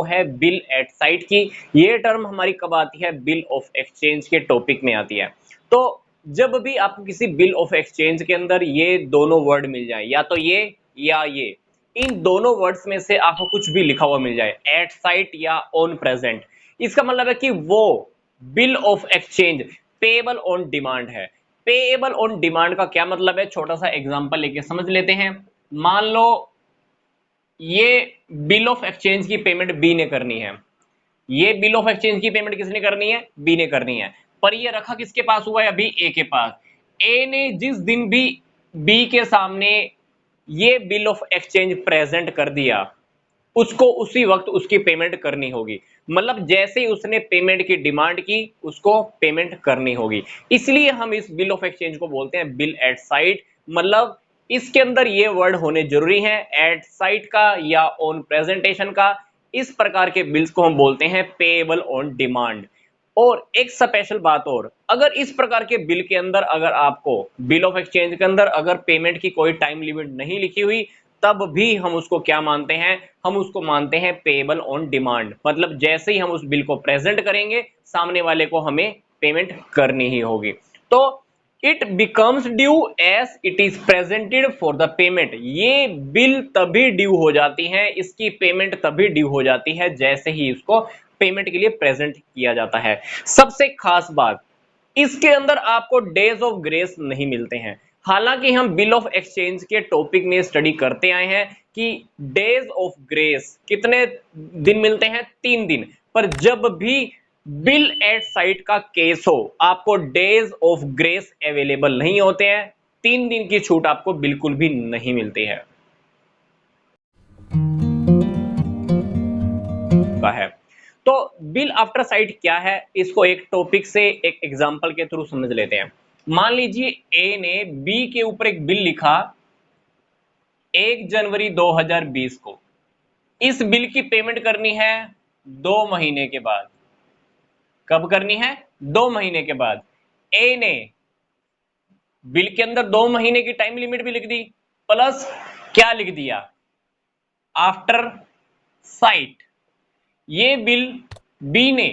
है bill eight site की। ये टर्म हमारी कब आती है? बिल ऑफ एक्सचेंज के टॉपिक में आती है। तो जब भी आपको किसी बिल ऑफ एक्सचेंज के अंदर ये दोनों वर्ड मिल जाए, या तो ये या ये, इन दोनों वर्ड्स में से आपको कुछ भी लिखा हुआ मिल जाए, एट साइट या ऑन प्रेजेंट, इसका मतलब है कि वो bill of exchange payable on demand है। पेएबल ऑन डिमांड का क्या मतलब है? छोटा सा एग्जांपल लेके समझ लेते हैं। मान लो ये बिल ऑफ एक्सचेंज की पेमेंट बी ने करनी है, ये बिल ऑफ एक्सचेंज की पेमेंट किसने करनी है? बी ने करनी है। पर ये रखा किसके पास हुआ है? अभी ए के पास। ए ने जिस दिन भी बी के सामने ये बिल ऑफ एक्सचेंज प्रेजेंट कर दिया, उसको उसी वक्त उसकी पेमेंट करनी होगी। मतलब जैसे ही उसने पेमेंट की डिमांड की, उसको पेमेंट करनी होगी। इसलिए हम इस बिल ऑफ एक्सचेंज को बोलते हैं बिल एट साइट। मतलब इसके अंदर ये वर्ड होने जरूरी है, एट साइट का या ऑन प्रेजेंटेशन का। इस प्रकार के बिल्स को हम बोलते हैं पेएबल ऑन डिमांड। और एक स्पेशल बात और, अगर इस प्रकार के बिल के अंदर अगर आपको बिल ऑफ एक्सचेंज के अंदर अगर पेमेंट की कोई टाइम लिमिट नहीं लिखी हुई, तब भी हम उसको क्या मानते हैं? हम उसको मानते हैं पेएबल ऑन डिमांड। मतलब जैसे ही हम उस बिल को प्रेजेंट करेंगे, सामने वाले को हमें पेमेंट करनी ही होगी। तो it becomes due as it is presented for the payment. ये बिल तभी ड्यू हो जाती है, इसकी पेमेंट तभी ड्यू हो जाती है जैसे ही इसको पेमेंट के लिए प्रेजेंट किया जाता है। सबसे खास बात, इसके अंदर आपको डेज ऑफ ग्रेस नहीं मिलते हैं। हालांकि हम बिल ऑफ एक्सचेंज के टॉपिक में स्टडी करते आए हैं कि डेज ऑफ ग्रेस कितने दिन मिलते हैं? 3 दिन। पर जब भी बिल एट साइट का केस हो, आपको डेज ऑफ ग्रेस अवेलेबल नहीं होते हैं। 3 दिन की छूट आपको बिल्कुल भी नहीं मिलती है। तो बिल आफ्टर साइट क्या है, इसको एक टॉपिक से एक एग्जांपल के थ्रू समझ लेते हैं। मान लीजिए ए ने बी के ऊपर एक बिल लिखा 1 जनवरी 2020 को। इस बिल की पेमेंट करनी है 2 महीने के बाद। कब करनी है? 2 महीने के बाद। ए ने बिल के अंदर 2 महीने की टाइम लिमिट भी लिख दी, प्लस क्या लिख दिया? After site. ये बिल बी ने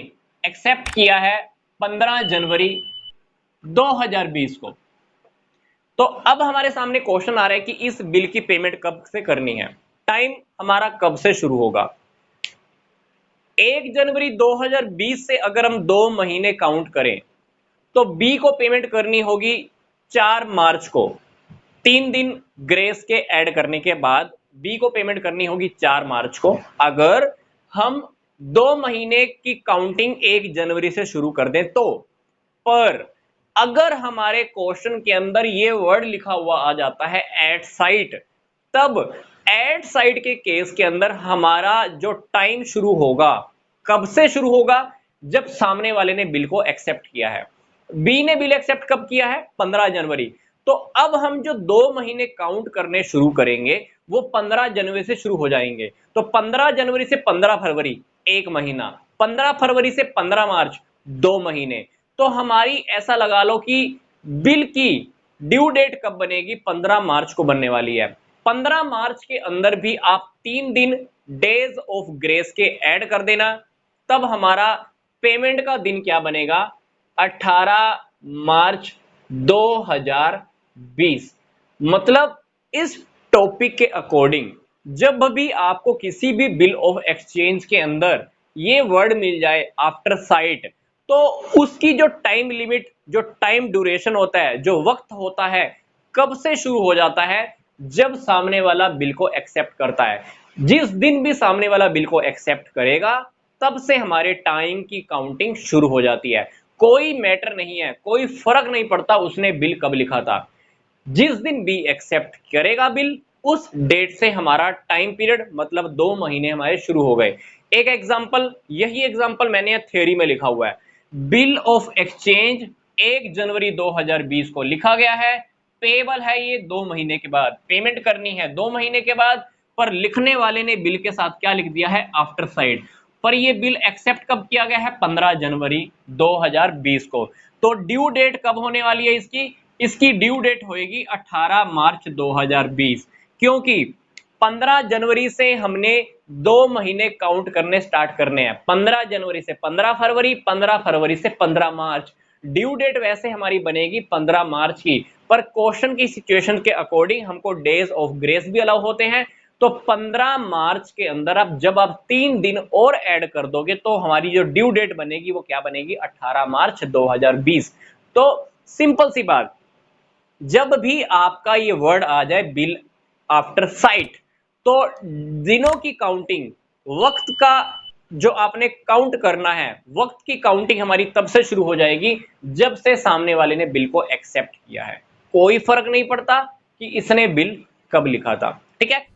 एक्सेप्ट किया है 15 जनवरी 2020 को। तो अब हमारे सामने क्वेश्चन आ रहा है कि इस बिल की पेमेंट कब से करनी है, टाइम हमारा कब से शुरू होगा। 1 जनवरी 2020 से अगर हम 2 महीने काउंट करें, तो बी को पेमेंट करनी होगी 4 मार्च को। 3 दिन ग्रेस के ऐड करने के बाद बी को पेमेंट करनी होगी 4 मार्च को। अगर हम 2 महीने की काउंटिंग 1 जनवरी से शुरू कर दें तो। पर अगर हमारे क्वेश्चन के अंदर ये वर्ड लिखा हुआ आ जाता है एट साइट, तब एट साइट के केस के अंदर हमारा जो टाइम शुरू होगा, कब से शुरू होगा? जब सामने वाले ने बिल को एक्सेप्ट किया है। बी ने बिल एक्सेप्ट कब किया है? 15 जनवरी। तो अब हम जो 2 महीने काउंट करने शुरू करेंगे, वो 15 जनवरी से शुरू हो जाएंगे। तो 15 जनवरी से 15 फरवरी 1 महीना, 15 फरवरी से 15 मार्च 2 महीने। तो हमारी ऐसा लगा लो कि बिल की ड्यू डेट कब बनेगी? 15 मार्च को बनने वाली है। 15 मार्च के अंदर भी आप 3 दिन डेज ऑफ ग्रेस के ऐड कर देना, तब हमारा पेमेंट का दिन क्या बनेगा? 18 मार्च 2020। मतलब इस टॉपिक के अकॉर्डिंग जब भी आपको किसी भी बिल ऑफ एक्सचेंज के अंदर ये वर्ड मिल जाए आफ्टर साइट, तो उसकी जो टाइम लिमिट, जो टाइम ड्यूरेशन होता है, जो वक्त होता है, कब से शुरू हो जाता है? जब सामने वाला बिल को एक्सेप्ट करता है। जिस दिन भी सामने वाला बिल को एक्सेप्ट करेगा, तब से हमारे टाइम की काउंटिंग शुरू हो जाती है। कोई मैटर नहीं है, कोई फर्क नहीं पड़ता उसने बिल कब लिखा था। जिस दिन बी एक्सेप्ट करेगा बिल, उस डेट से हमारा टाइम पीरियड मतलब 2 महीने हमारे शुरू हो गए। एक एग्जांपल, यही एग्जांपल मैंने थ्योरी में लिखा हुआ है। बिल ऑफ एक्सचेंज 1 जनवरी 2020 को लिखा गया है, पेएबल है ये 2 महीने के बाद, पेमेंट करनी है 2 महीने के बाद। पर लिखने वाले ने बिल के साथ क्या लिख दिया है? After site. पर ये बिल एक्सेप्ट कब किया गया है? 15 जनवरी 2020 को। तो ड्यू डेट कब होने वाली है इसकी? इसकी ड्यू डेट होएगी 18 मार्च 2020, क्योंकि 15 जनवरी से हमने 2 महीने काउंट करने स्टार्ट करने हैं। 15 जनवरी से 15 फरवरी, 15 फरवरी से 15 मार्च। ड्यू डेट वैसे हमारी बनेगी 15 मार्च की, पर क्वेश्चन की सिचुएशन के अकॉर्डिंग हमको डेज ऑफ ग्रेस भी अलाउ होते हैं। तो 15 मार्च के अंदर जब आप 3 दिन और ऐड कर दोगे तो हमारी जो ड्यू डेट बनेगी वो क्या बनेगी, 18 मार्च 2020। तो सिंपल सी बात, जब भी आपका ये वर्ड आ जाए बिल आफ्टर साइट, तो दिनों की काउंटिंग, वक्त का जो आपने काउंट करना है, वक्त की काउंटिंग हमारी तब से शुरू हो जाएगी जब से सामने वाले ने बिल को एक्सेप्ट किया है। कोई फर्क नहीं पड़ता कि इसने बिल कब लिखा था, ठीक है।